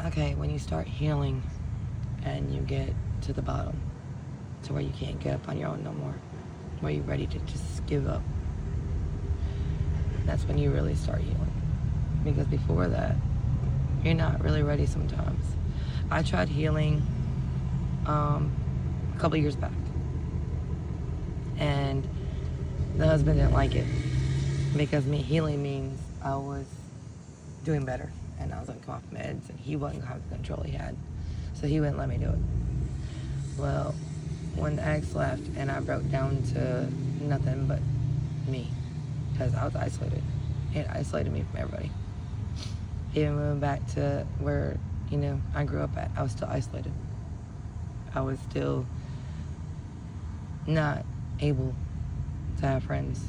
Okay, when you start healing and you get to the bottom, to where you can't get up on your own no more, where you're ready to just give up, that's when you really start healing. Because before that, you're not really ready sometimes. I tried healing a couple years back, and the husband didn't like it because me healing means I was doing better and I was gonna come off meds, and he wasn't gonna have the control he had, so he wouldn't let me do it. Well, when the ex left and I broke down to nothing but me, because I was isolated. It isolated me from everybody. Even moving back to where, I grew up at, I was still isolated. I was still not able to have friends.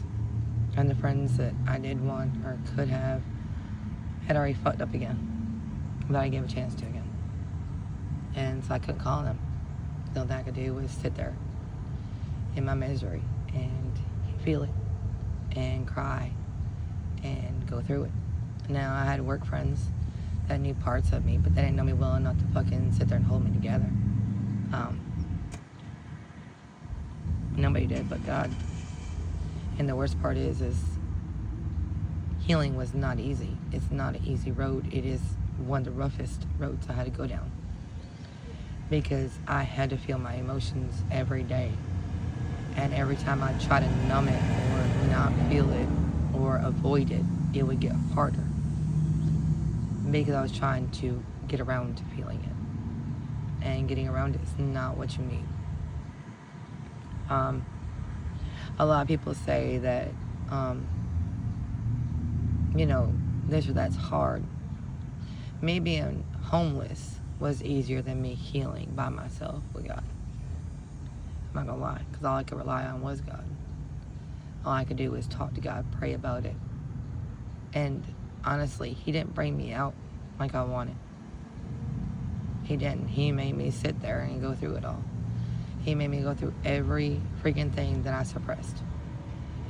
And the friends that I did want or could have had already fucked up again, that I gave a chance to again. And so I couldn't call them. The only thing I could do was sit there in my misery and feel it and cry and go through it. Now, I had work friends that knew parts of me, but they didn't know me well enough to fucking sit there and hold me together. Nobody did but God. And the worst part is healing was not easy. It's not an easy road. It is one of the roughest roads I had to go down, because I had to feel my emotions every day. And every time I try to numb it or not feel it or avoid it, it would get harder, because I was trying to get around to feeling it. And getting around it is not what you need. A lot of people say that, this or that's hard. Me being homeless was easier than me healing by myself with God. I'm not gonna lie, because all I could rely on was God. All I could do was talk to God, pray about it. And honestly, He didn't bring me out like I wanted. He didn't. He made me sit there and go through it all. He made me go through every freaking thing that I suppressed.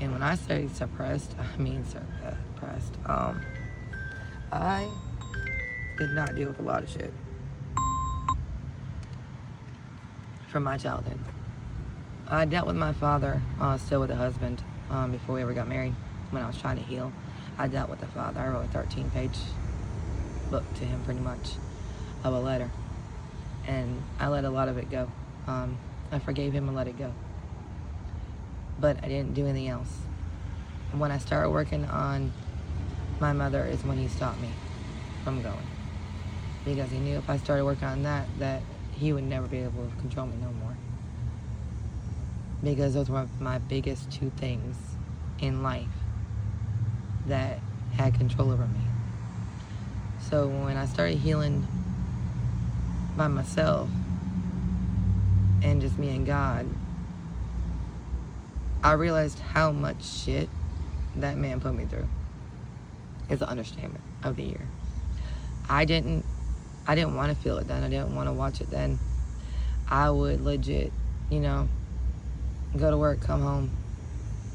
And when I say suppressed, I mean suppressed. I did not deal with a lot of shit from my childhood. I dealt with my father, still with a husband, before we ever got married. When I was trying to heal, I dealt with the father. I wrote a 13-page book to him, pretty much, of a letter. And I let a lot of it go. I forgave him and let it go. But I didn't do anything else. When I started working on my mother is when he stopped me from going. Because he knew if I started working on that he would never be able to control me no more. Because those were my biggest two things in life that had control over me. So when I started healing by myself and just me and God, I realized how much shit that man put me through. It's an understatement of the year. I didn't want to feel it then. I didn't want to watch it then. I would legit, go to work, come home,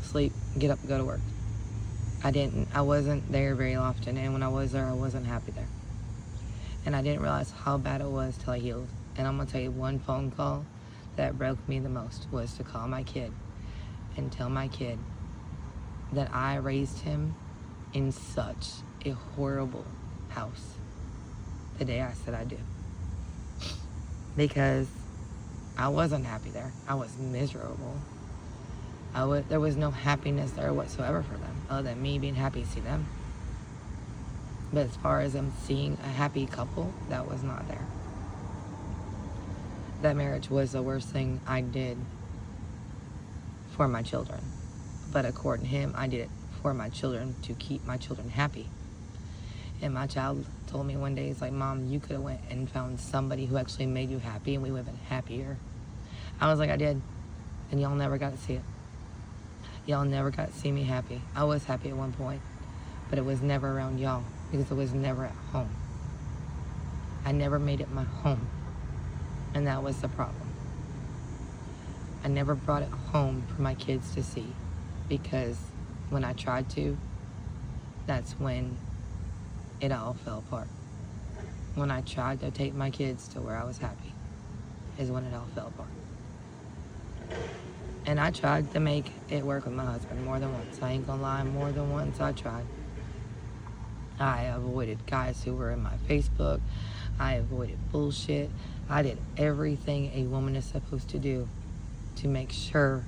sleep, get up, go to work. I wasn't there very often, and when I was there, I wasn't happy there. And I didn't realize how bad it was till I healed. And I'm gonna tell you, one phone call that broke me the most was to call my kid and tell my kid that I raised him in such a horrible house the day I said I did. Because I wasn't happy there. I was miserable. There was no happiness there whatsoever for them, other than me being happy to see them. But as far as them seeing a happy couple, that was not there. That marriage was the worst thing I did for my children. But according to him, I did it for my children, to keep my children happy. And my child told me one day, he's like, Mom, you could have went and found somebody who actually made you happy and we would have been happier. I was like, I did. And y'all never got to see it. Y'all never got to see me happy. I was happy at one point, but it was never around y'all because it was never at home. I never made it my home. And that was the problem. I never brought it home for my kids to see, because when I tried to, that's when it all fell apart. when I tried to take my kids to where I was happy is when it all fell apart. And I tried to make it work with my husband more than once. I ain't gonna lie, more than once I tried. I avoided guys who were in my Facebook. I avoided bullshit. I did everything a woman is supposed to do to make sure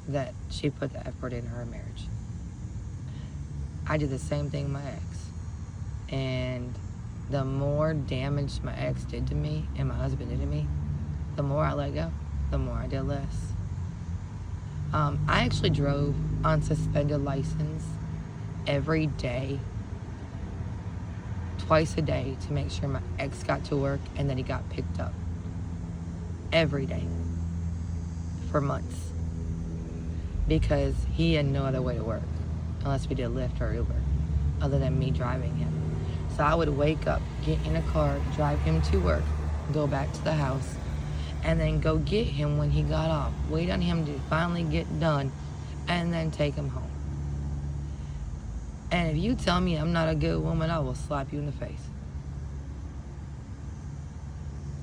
that she put the effort in her marriage. I did the same thing with my ex. And the more damage my ex did to me and my husband did to me, the more I let go, the more I did less. I actually drove on suspended license every day, twice a day, to make sure my ex got to work and that he got picked up. Every day. For months. Because he had no other way to work unless we did Lyft or Uber, other than me driving him. So I would wake up, get in a car, drive him to work, go back to the house, and then go get him when he got off, wait on him to finally get done, and then take him home. And if you tell me I'm not a good woman, I will slap you in the face.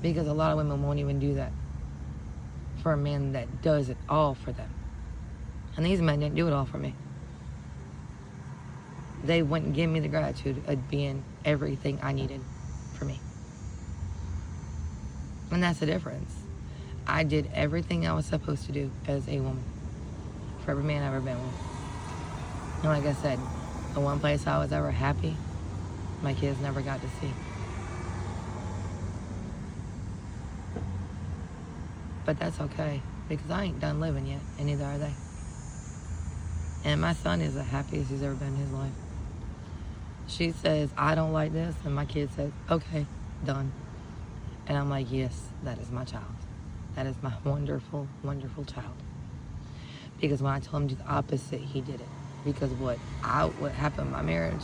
Because a lot of women won't even do that for a man that does it all for them. And these men didn't do it all for me. They wouldn't give me the gratitude of being everything I needed for me. And that's the difference. I did everything I was supposed to do as a woman for every man I've ever been with. And like I said, the one place I was ever happy, my kids never got to see. But that's okay, because I ain't done living yet, and neither are they. And my son is the happiest he's ever been in his life. She says, I don't like this, and my kid says, okay, done. And I'm like, yes, that is my child. That is my wonderful, wonderful child. Because when I told him to do the opposite, he did it. Because what happened in my marriage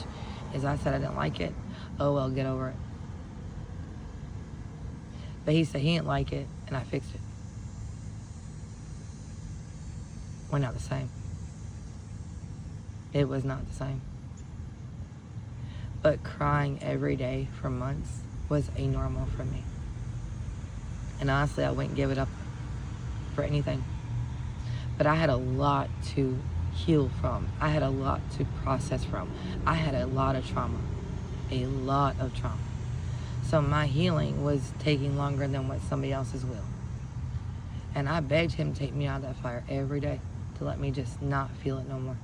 is I said I didn't like it. Oh, well, get over it. But he said he didn't like it, and I fixed it. We're not the same. It was not the same. But crying every day for months was a normal for me. And honestly, I wouldn't give it up for anything. But I had a lot to heal from. I had a lot to process from. I had a lot of trauma. A lot of trauma. So my healing was taking longer than what somebody else's will. And I begged him to take me out of that fire every day, to let me just not feel it no more.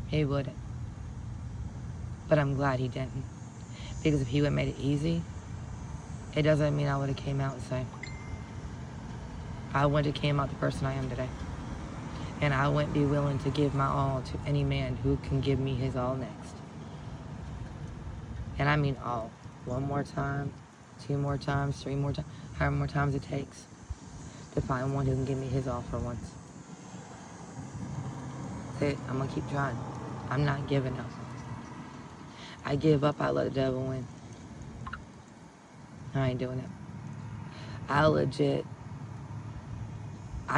He wouldn't. But I'm glad he didn't. Because if he would have made it easy, it doesn't mean I would have came out the same. I wouldn't have came out the person I am today. And I wouldn't be willing to give my all to any man who can give me his all next. And I mean all. One more time, 2 more times, 3 more times, however more times it takes to find one who can give me his all for once. That's it. I'm going to keep trying. I'm not giving up. I give up, I let the devil win. I ain't doing it. I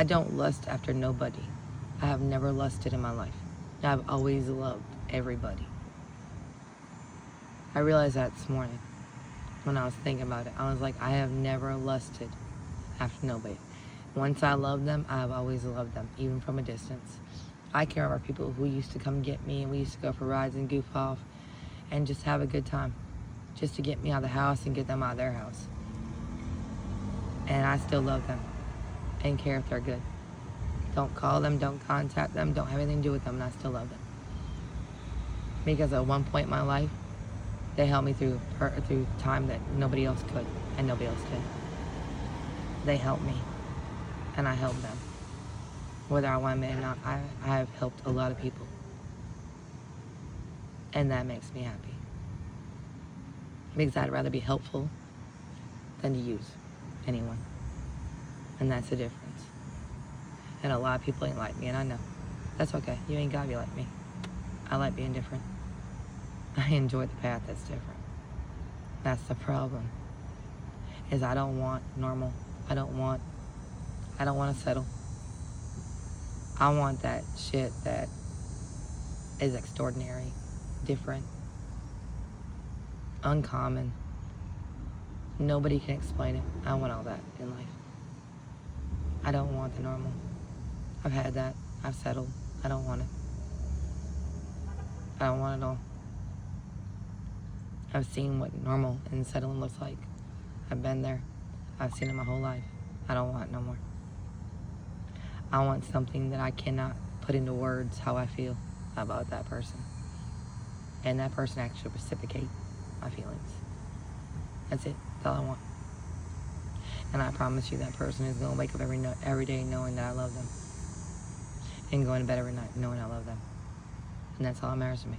don't lust after nobody. I have never lusted in my life. I've always loved everybody. I realized that this morning when I was thinking about it. I was like, I have never lusted after nobody. Once I loved them, I have always loved them, even from a distance. I can remember people who used to come get me, and we used to go for rides and goof off and just have a good time, just to get me out of the house and get them out of their house. And I still love them and care if they're good. Don't call them, don't contact them, don't have anything to do with them, and I still love them. Because at one point in my life, they helped me through time that nobody else could, and nobody else did. They helped me, and I helped them. Whether I want to admit it or not, I have helped a lot of people. And that makes me happy. Because I'd rather be helpful than to use anyone. And that's the difference. And a lot of people ain't like me, and I know. That's okay. You ain't gotta be like me. I like being different. I enjoy the path that's different. That's the problem. Is I don't want normal. I don't want to settle. I want that shit that is extraordinary, different, uncommon, Nobody can explain it. I want all that in life. I don't want the normal. I've had that. I've settled. I don't want it. I don't want it all. I've seen what normal and settling looks like. I've been there. I've seen it my whole life. I don't want it no more. I want something that I cannot put into words how I feel about that person. And that person actually reciprocate my feelings. That's it. That's all I want. And I promise you that person is going to wake up every day knowing that I love them. And going to bed every night knowing I love them. And that's all that matters to me.